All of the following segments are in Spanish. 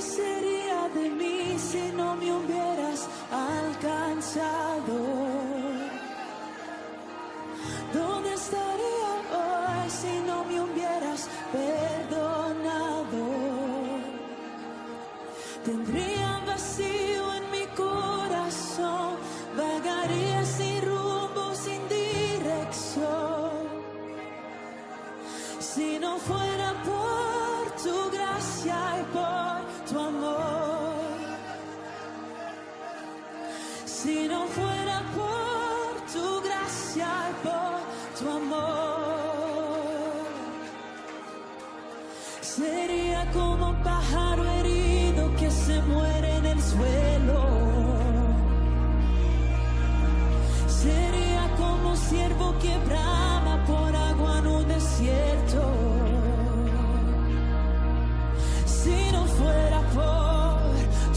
sería de mí si no me hubieras alcanzado? ¿Dónde estaría hoy si no me hubieras perdonado? Tendría vacío en mi corazón, vagaría sin rumbo, sin dirección. Si no fuera por tu gracia y por tu amor, si no fuera por tu gracia y por tu amor, sería como un pájaro herido que se muere en el suelo. Sería como ciervo que brama por agua en un desierto. Si no fuera por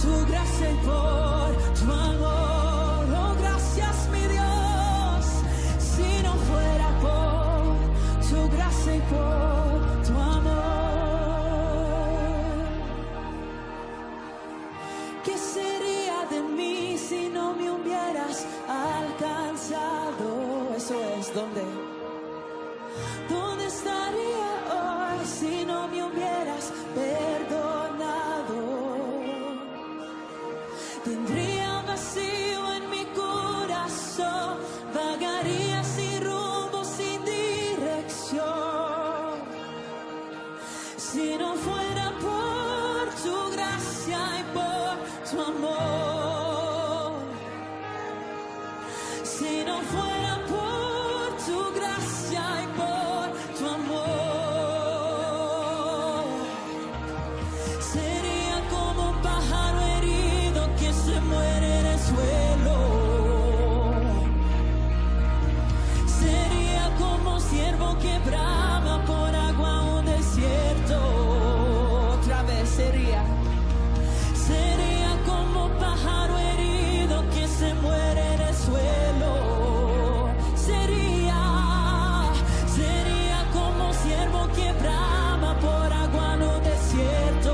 tu gracia y por tu amor, oh gracias mi Dios. Si no fuera por tu gracia y por tu amor, ¿qué sería de mí si no me hubieras alcanzado? Eso es, ¿dónde estaría hoy si no me hubieras perdonado? Tendría vacío en mi corazón, vagaría sin rumbo, sin dirección. Si no fuera por tu gracia y por tu amor, si no fuera por tu gracia y por tu amor, sería como un pájaro herido que se muere en el suelo. Sería como un ciervo que brama por agua en un desierto. Otra vez sería como un pájaro herido que se muere en el suelo. Sería como un ciervo que brama por agua en un desierto.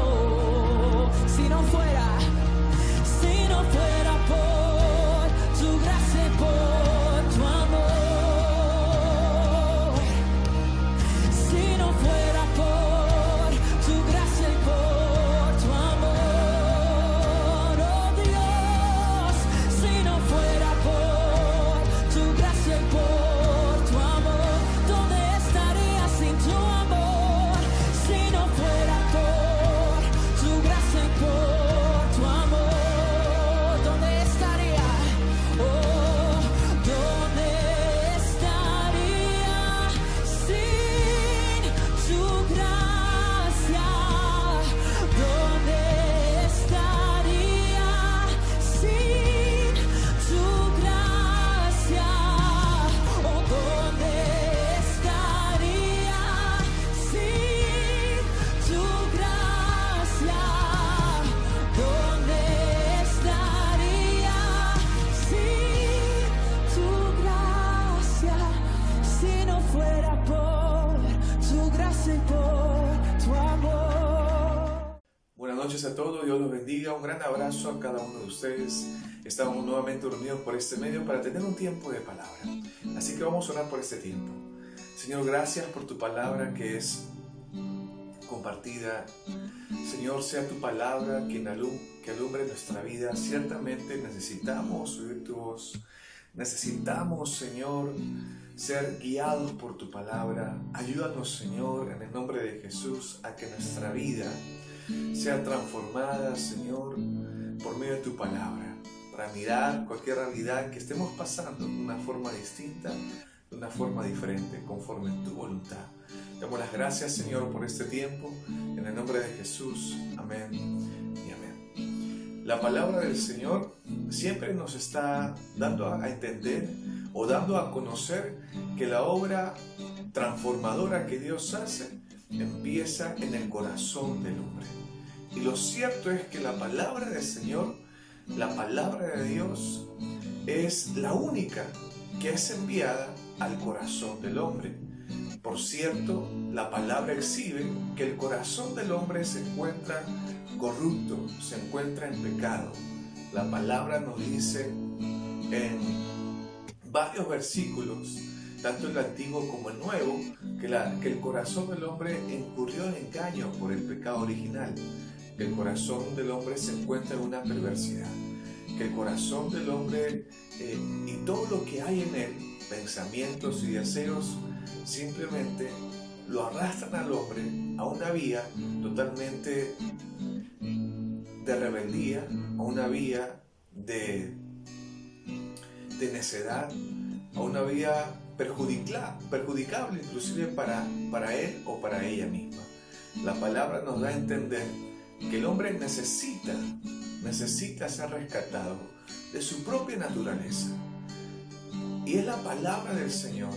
Si no fuera por tu gracia y por tu amor, si no fuera por tu gracia y por tu amor, oh Dios, si no fuera por tu gracia y por tu amor, ¿dónde estaría sin tu amor? Si no fuera por tu gracia y por tu amor, ¿dónde estaría? Oh, ¿dónde estaría sin tu gracia? ¿Dónde estaría sin tu gracia? Oh, ¿dónde estaría sin tu gracia? ¿Dónde estaría sin tu gracia? Si no fuera por tu gracia y por tu amor. Buenas noches a todos, Dios los bendiga, un gran abrazo a cada uno de ustedes. Estamos nuevamente reunidos por este medio para tener un tiempo de palabra. Así que vamos a orar por este tiempo. Señor, gracias por tu palabra que es compartida. Señor, sea tu palabra que alumbre nuestra vida. Ciertamente necesitamos oír tu voz. Necesitamos, Señor, ser guiados por tu palabra. Ayúdanos, Señor, en el nombre de Jesús, a que nuestra vida sea transformada, Señor, por medio de tu palabra, para mirar cualquier realidad que estemos pasando de una forma distinta, de una forma diferente, conforme a tu voluntad. Damos las gracias, Señor, por este tiempo, en el nombre de Jesús. Amén y amén. La palabra del Señor siempre nos está dando a entender o dando a conocer que la obra transformadora que Dios hace empieza en el corazón del hombre. Y lo cierto es que la palabra del Señor, la palabra de Dios, es la única que es enviada al corazón del hombre. Por cierto, la palabra exhibe que el corazón del hombre se encuentra corrupto, se encuentra en pecado. La palabra nos dice en varios versículos, tanto el Antiguo como el Nuevo, que el corazón del hombre incurrió en engaño por el pecado original, que el corazón del hombre se encuentra en una perversidad, que el corazón del hombre y todo lo que hay en él, pensamientos y deseos, simplemente lo arrastran al hombre a una vía totalmente de rebeldía, a una vía de necedad, a una vía perjudicable inclusive para él o para ella misma. La palabra nos da a entender que el hombre necesita ser rescatado de su propia naturaleza. Y es la palabra del Señor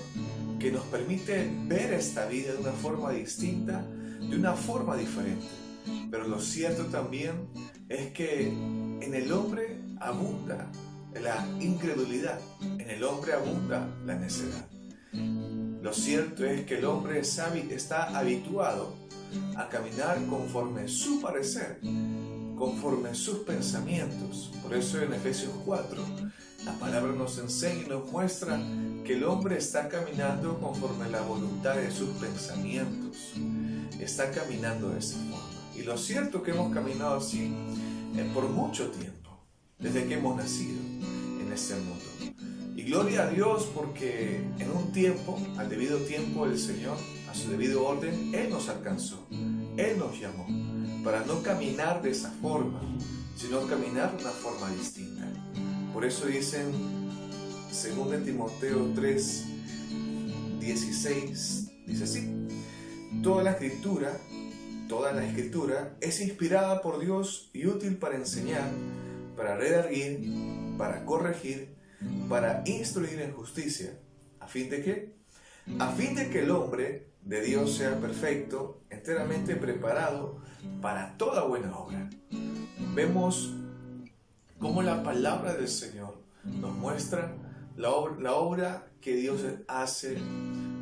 que nos permite ver esta vida de una forma distinta, de una forma diferente. Pero lo cierto también es que en el hombre abunda la incredulidad, en el hombre abunda la necedad. Lo cierto es que el hombre está habituado a caminar conforme su parecer, conforme sus pensamientos. Por eso en Efesios 4 la palabra nos enseña y nos muestra que el hombre está caminando conforme la voluntad de sus pensamientos, está caminando de esa forma. Y lo cierto es que hemos caminado así por mucho tiempo, desde que hemos nacido en este mundo. Y gloria a Dios porque en un tiempo, al debido tiempo del Señor, a su debido orden, Él nos alcanzó, Él nos llamó para no caminar de esa forma, sino caminar de una forma distinta. Por eso dicen, 2 Timoteo 3, 16, dice así: toda la escritura es inspirada por Dios y útil para enseñar, para redarguir, para corregir, para instruir en justicia, ¿a fin de qué? A fin de que el hombre de Dios sea perfecto, enteramente preparado para toda buena obra. Vemos cómo la palabra del Señor nos muestra la obra que Dios hace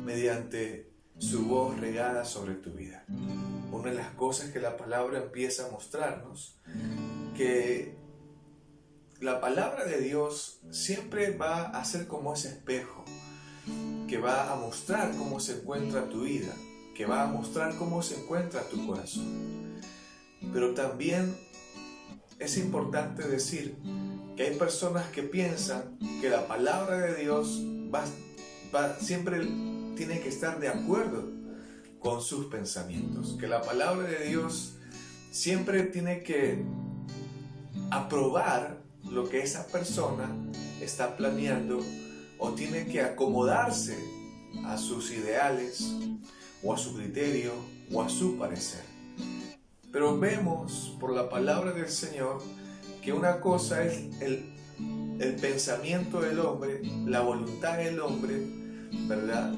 mediante su voz regada sobre tu vida. Una de las cosas que la palabra empieza a mostrarnos, que la palabra de Dios siempre va a ser como ese espejo, que va a mostrar cómo se encuentra tu vida, que va a mostrar cómo se encuentra tu corazón. Pero también es importante decir que hay personas que piensan que la palabra de Dios siempre tiene que estar de acuerdo con sus pensamientos, que la palabra de Dios siempre tiene que aprobar lo que esa persona está planeando o tiene que acomodarse a sus ideales o a su criterio o a su parecer. Pero vemos por la palabra del Señor que una cosa es el pensamiento del hombre, la voluntad del hombre, ¿verdad?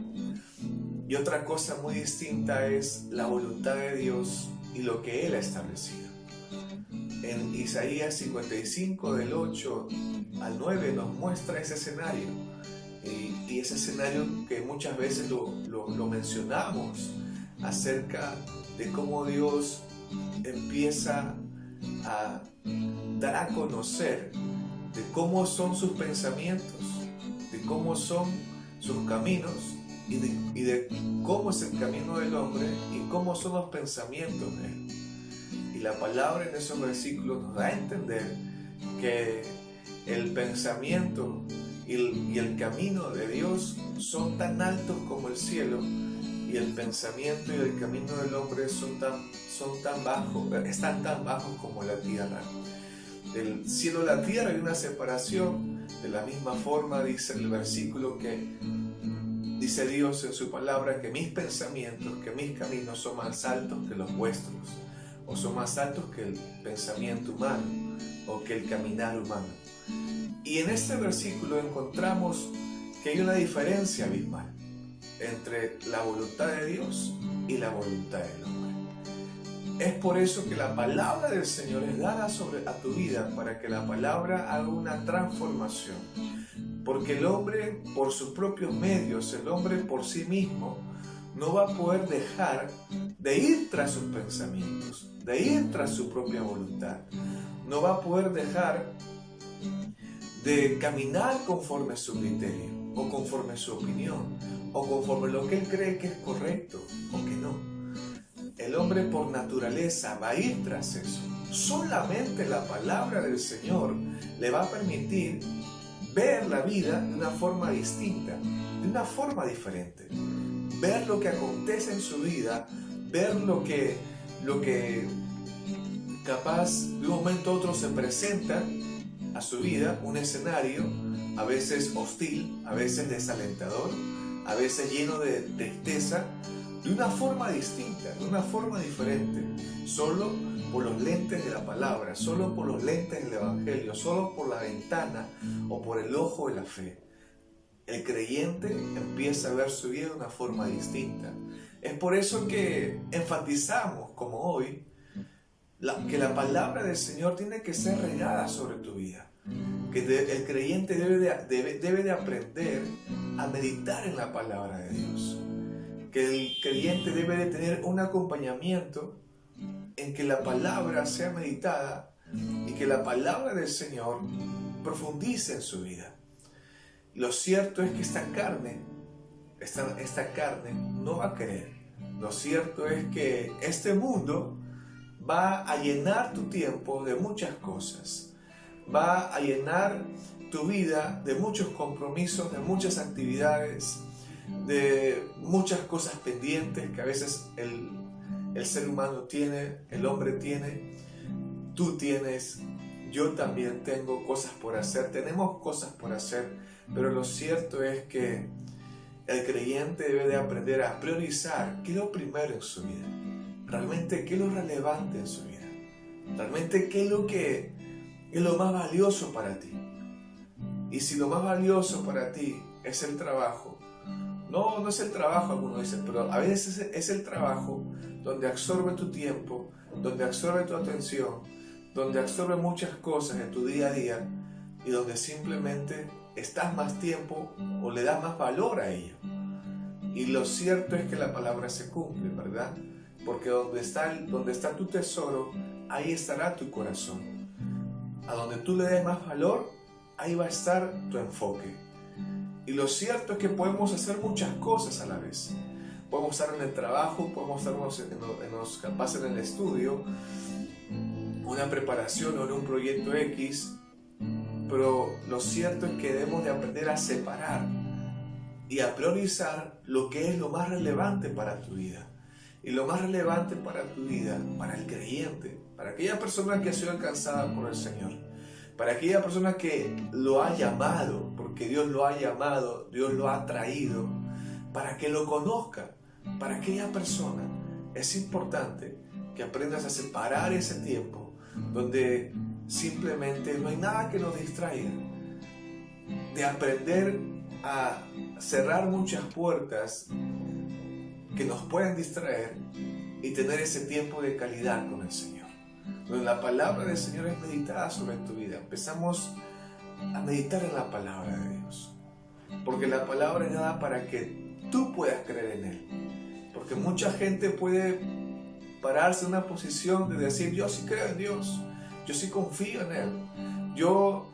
Y otra cosa muy distinta es la voluntad de Dios y lo que Él ha establecido. En Isaías 55, del 8 al 9, nos muestra ese escenario. Y ese escenario que muchas veces lo mencionamos acerca de cómo Dios empieza a dar a conocer de cómo son sus pensamientos, de cómo son sus caminos y de cómo es el camino del hombre y cómo son los pensamientos de él. Y la palabra en esos versículos nos da a entender que el pensamiento y el camino de Dios son tan altos como el cielo, y el pensamiento y el camino del hombre están tan bajos como la tierra. Del cielo a la tierra hay una separación. De la misma forma dice el versículo que dice Dios en su palabra que mis pensamientos, que mis caminos son más altos que los vuestros, o son más altos que el pensamiento humano o que el caminar humano. Y en este versículo encontramos que hay una diferencia abismal entre la voluntad de Dios y la voluntad del hombre. Es por eso que la palabra del Señor es dada a tu vida, para que la palabra haga una transformación. Porque el hombre, por sus propios medios, el hombre por sí mismo, no va a poder dejar de ir tras sus pensamientos, de ir tras su propia voluntad. No va a poder dejar de caminar conforme a su criterio, o conforme a su opinión, o conforme a lo que él cree que es correcto, o que no. El hombre por naturaleza va a ir tras eso. Solamente la palabra del Señor le va a permitir ver la vida de una forma distinta, de una forma diferente. Ver lo que acontece en su vida, ver lo que capaz de un momento a otro se presenta a su vida, un escenario a veces hostil, a veces desalentador, a veces lleno de tristeza, de una forma distinta, de una forma diferente, solo por los lentes de la palabra, solo por los lentes del Evangelio, solo por la ventana o por el ojo de la fe. El creyente empieza a ver su vida de una forma distinta. Es por eso que enfatizamos, como hoy, que la palabra del Señor tiene que ser regada sobre tu vida. Que el creyente debe de aprender a meditar en la palabra de Dios. Que el creyente debe de tener un acompañamiento en que la palabra sea meditada y que la palabra del Señor profundice en su vida. Lo cierto es que esta carne no va a querer. Lo cierto es que este mundo va a llenar tu tiempo de muchas cosas. Va a llenar tu vida de muchos compromisos, de muchas actividades, de muchas cosas pendientes que a veces el ser humano tiene, el hombre tiene, tú tienes, yo también tengo cosas por hacer, tenemos cosas por hacer, pero lo cierto es que el creyente debe de aprender a priorizar qué es lo primero en su vida, realmente qué es lo relevante en su vida, realmente qué es lo que es lo más valioso para ti. Y si lo más valioso para ti es el trabajo, no es el trabajo, algunos dicen, pero a veces es el trabajo donde absorbe tu tiempo, donde absorbe tu atención, donde absorbe muchas cosas de tu día a día y donde simplemente estás más tiempo o le das más valor a ello. Y lo cierto es que la palabra se cumple, ¿verdad? Porque donde está tu tesoro, ahí estará tu corazón. A donde tú le des más valor, ahí va a estar tu enfoque. Y lo cierto es que podemos hacer muchas cosas a la vez. Podemos estar en el trabajo, podemos estar capaz en el estudio, una preparación o en un proyecto X, pero lo cierto es que debemos de aprender a separar y a priorizar lo que es lo más relevante para tu vida. Y lo más relevante para tu vida, para el creyente, para aquella persona que ha sido alcanzada por el Señor, para aquella persona que lo ha llamado, porque Dios lo ha llamado, Dios lo ha traído, para que lo conozca, para aquella persona, es importante que aprendas a separar ese tiempo donde simplemente no hay nada que nos distraiga, de aprender a cerrar muchas puertas que nos pueden distraer y tener ese tiempo de calidad con el Señor, donde la palabra del Señor es meditada sobre tu vida. Empezamos a meditar en la palabra de Dios, porque la palabra es dada para que tú puedas creer en Él, porque mucha gente puede pararse en una posición de decir: yo sí creo en Dios, yo sí confío en Él, yo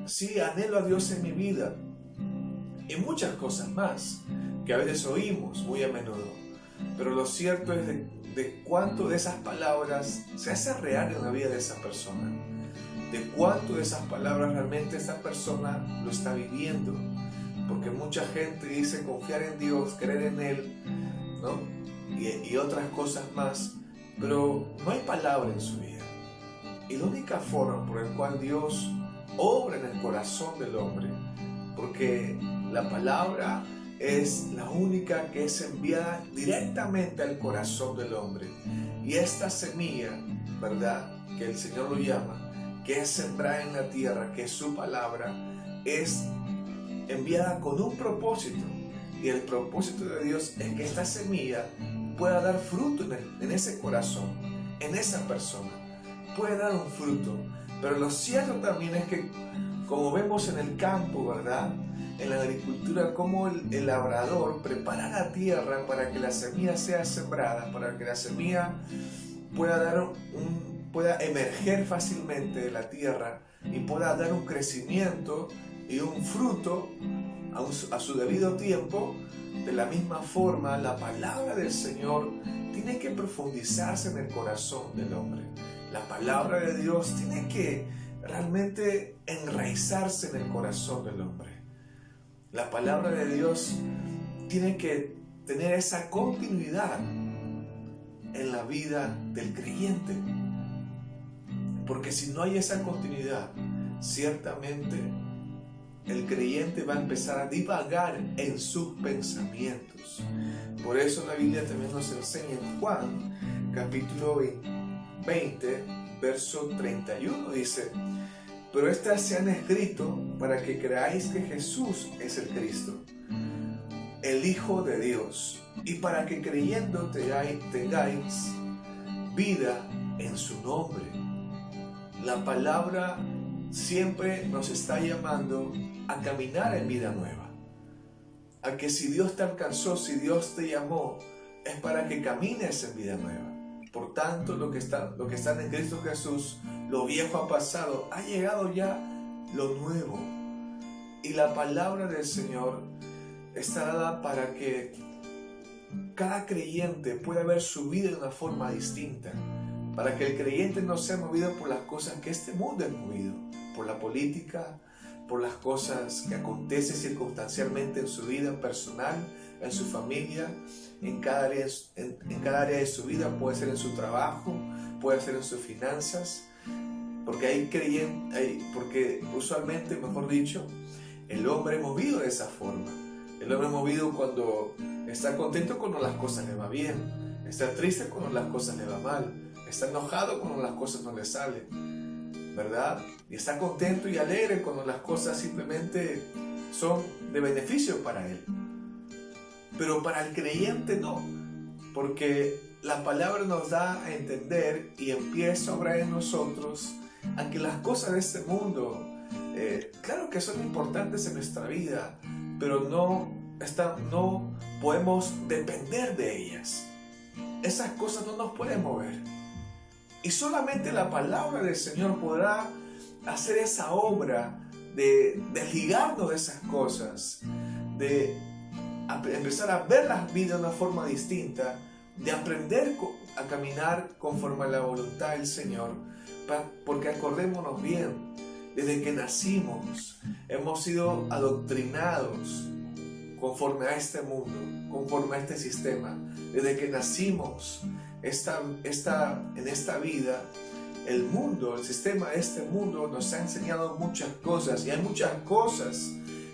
sí anhelo a Dios en mi vida, y muchas cosas más que a veces oímos muy a menudo. Pero lo cierto es de cuánto de esas palabras se hace real en la vida de esa persona, de cuánto de esas palabras realmente esa persona lo está viviendo, porque mucha gente dice confiar en Dios, creer en Él, ¿no? y otras cosas más, pero no hay palabra en su vida. Y la única forma por la cual Dios obra en el corazón del hombre, porque la palabra es la única que es enviada directamente al corazón del hombre, y esta semilla, ¿verdad?, que el Señor lo llama, que es sembrada en la tierra, que es su palabra, es enviada con un propósito, y el propósito de Dios es que esta semilla pueda dar fruto en ese corazón, en esa persona, puede dar un fruto. Pero lo cierto también es que, como vemos en el campo, ¿verdad?, en la agricultura cómo el labrador prepara la tierra para que la semilla sea sembrada, para que la semilla pueda emerger fácilmente de la tierra y pueda dar un crecimiento y un fruto a su debido tiempo. De la misma forma, la palabra del Señor tiene que profundizarse en el corazón del hombre. La palabra de Dios tiene que realmente enraizarse en el corazón del hombre. La palabra de Dios tiene que tener esa continuidad en la vida del creyente. Porque si no hay esa continuidad, ciertamente el creyente va a empezar a divagar en sus pensamientos. Por eso la Biblia también nos enseña en Juan, capítulo 20, verso 31, dice: pero estas se han escrito para que creáis que Jesús es el Cristo, el Hijo de Dios, y para que creyendo tengáis vida en su nombre. La palabra siempre nos está llamando a caminar en vida nueva. A que si Dios te alcanzó, si Dios te llamó, es para que camines en vida nueva. Por tanto, lo que está en Cristo Jesús, lo viejo ha pasado, ha llegado ya lo nuevo. Y la palabra del Señor está dada para que cada creyente pueda ver su vida de una forma distinta. Para que el creyente no sea movido por las cosas que este mundo es movido, por la política, por las cosas que acontecen circunstancialmente en su vida personal, en su familia, en cada área de su vida. Puede ser en su trabajo, puede ser en sus finanzas, porque usualmente, mejor dicho, el hombre es movido de esa forma. El hombre es movido cuando está contento cuando las cosas le va bien, está triste cuando las cosas le va mal, está enojado cuando las cosas no le salen, ¿verdad? Y está contento y alegre cuando las cosas simplemente son de beneficio para él. Pero para el creyente no, porque la palabra nos da a entender y empieza a obrar en nosotros a que las cosas de este mundo, claro que son importantes en nuestra vida, pero no podemos depender de ellas. Esas cosas no nos pueden mover. Y solamente la palabra del Señor podrá hacer esa obra de desligarnos de esas cosas, de empezar a ver las vidas de una forma distinta, de aprender a caminar conforme a la voluntad del Señor. Porque acordémonos bien, desde que nacimos hemos sido adoctrinados conforme a este mundo, conforme a este sistema. Desde que nacimos en esta vida, el mundo, el sistema de este mundo nos ha enseñado muchas cosas, y hay muchas cosas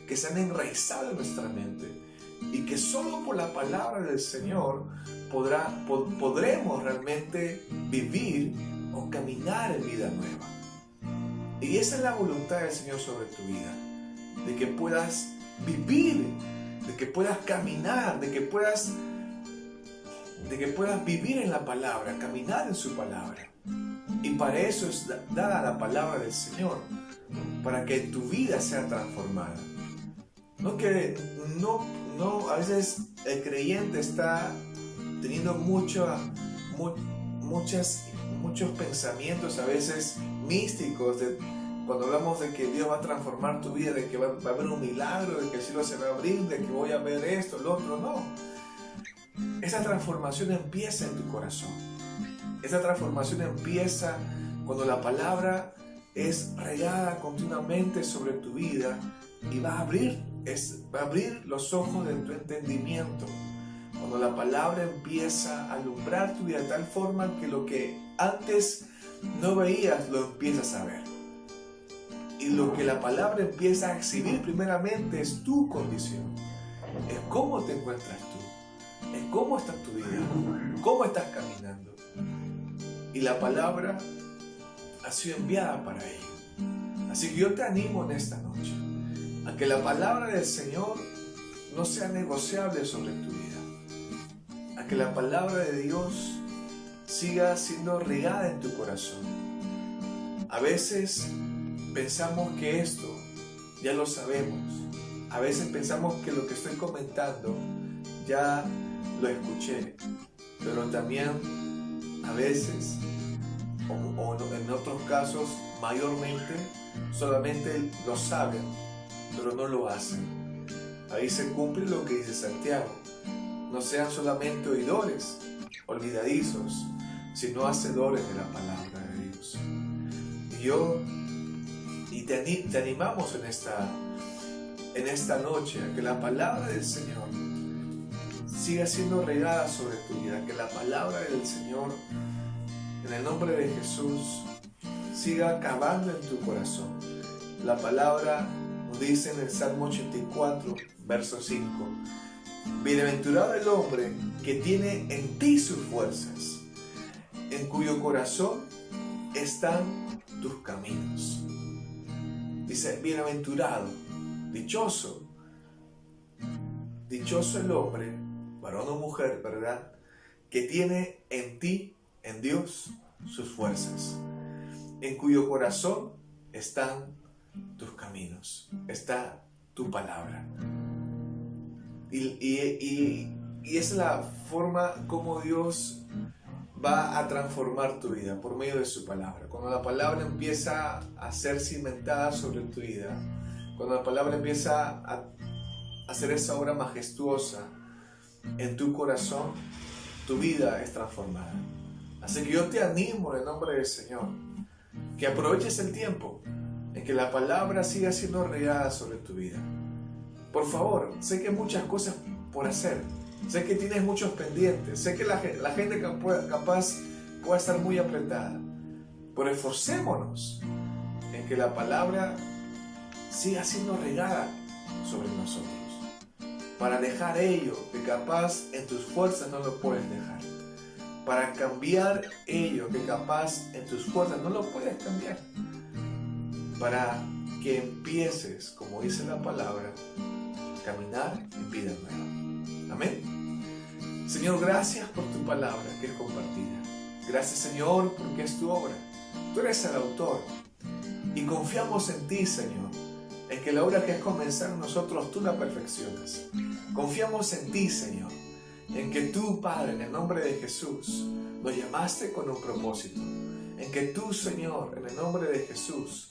que se han enraizado en nuestra mente y que solo por la palabra del Señor podremos realmente vivir o caminar en vida nueva. Y esa es la voluntad del Señor sobre tu vida, de que puedas vivir, de que puedas caminar, de que puedas vivir en la palabra, caminar en su palabra. Y para eso es dada la palabra del Señor, para que tu vida sea transformada. A veces el creyente está teniendo muchos pensamientos a veces místicos, cuando hablamos de que Dios va a transformar tu vida, de que va a haber un milagro, de que el cielo se va a abrir, de que voy a ver esto, lo otro. No. Esa transformación empieza en tu corazón. Esa transformación empieza cuando la palabra es regada continuamente sobre tu vida y va a abrir los ojos de tu entendimiento. Cuando la palabra empieza a alumbrar tu vida de tal forma que lo que antes no veías lo empiezas a ver. Y lo que la palabra empieza a exhibir primeramente es tu condición. Es cómo te encuentras tú. Es cómo está tu vida. Cómo estás caminando. Y la palabra ha sido enviada para ello. Así que yo te animo en esta noche a que la palabra del Señor no sea negociable sobre tu vida. A que la palabra de Dios siga siendo regada en tu corazón. A veces pensamos que esto ya lo sabemos. A veces pensamos que lo que estoy comentando ya lo escuché, pero también a veces, o en otros casos, mayormente, solamente lo saben, pero no lo hacen. Ahí se cumple lo que dice Santiago: no sean solamente oidores, olvidadizos, sino hacedores de la palabra de Dios. Y te animamos en esta noche a que la palabra del Señor siga siendo regada sobre tu vida, que la palabra del Señor, en el nombre de Jesús, siga cavando en tu corazón. La palabra nos dice en el Salmo 84, verso 5: bienaventurado el hombre que tiene en ti sus fuerzas, en cuyo corazón están tus caminos. Dice, bienaventurado, dichoso el hombre, varón o mujer, ¿verdad?, que tiene en ti, en Dios, sus fuerzas, en cuyo corazón están tus caminos, está tu palabra. Y es la forma como Dios va a transformar tu vida, por medio de su palabra. Cuando la palabra empieza a ser cimentada sobre tu vida, cuando la palabra empieza a hacer esa obra majestuosa en tu corazón, tu vida es transformada. Así que yo te animo en el nombre del Señor, que aproveches el tiempo en que la palabra siga siendo regada sobre tu vida. Por favor, sé que hay muchas cosas por hacer, sé que tienes muchos pendientes, sé que la gente capaz pueda estar muy apretada, pero esforcémonos en que la palabra siga siendo regada sobre nosotros, para dejar ello que capaz en tus fuerzas no lo puedes dejar, para cambiar ello que capaz en tus fuerzas no lo puedes cambiar, para que empieces, como dice la palabra, a caminar en vida nueva. Amén. Señor, gracias por tu palabra que es compartida. Gracias, Señor, porque es tu obra. Tú eres el autor y confiamos en ti, Señor, en que la obra que has comenzado en nosotros tú la perfeccionas. Confiamos en ti, Señor, en que tú, Padre, en el nombre de Jesús, nos llamaste con un propósito, en que tú, Señor, en el nombre de Jesús,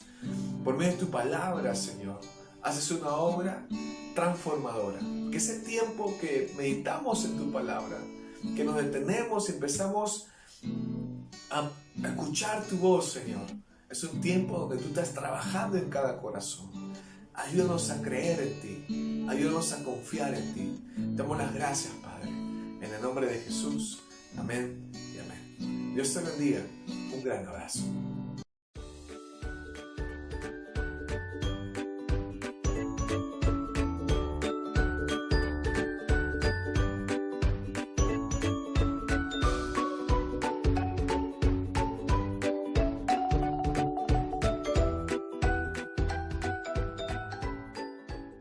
por medio de tu palabra, Señor, haces una obra transformadora. Que ese tiempo que meditamos en tu palabra, que nos detenemos y empezamos a escuchar tu voz, Señor, es un tiempo donde tú estás trabajando en cada corazón. Ayúdanos a creer en ti, ayúdanos a confiar en ti. Te damos las gracias, Padre, en el nombre de Jesús. Amén y amén. Dios te bendiga. Un gran abrazo.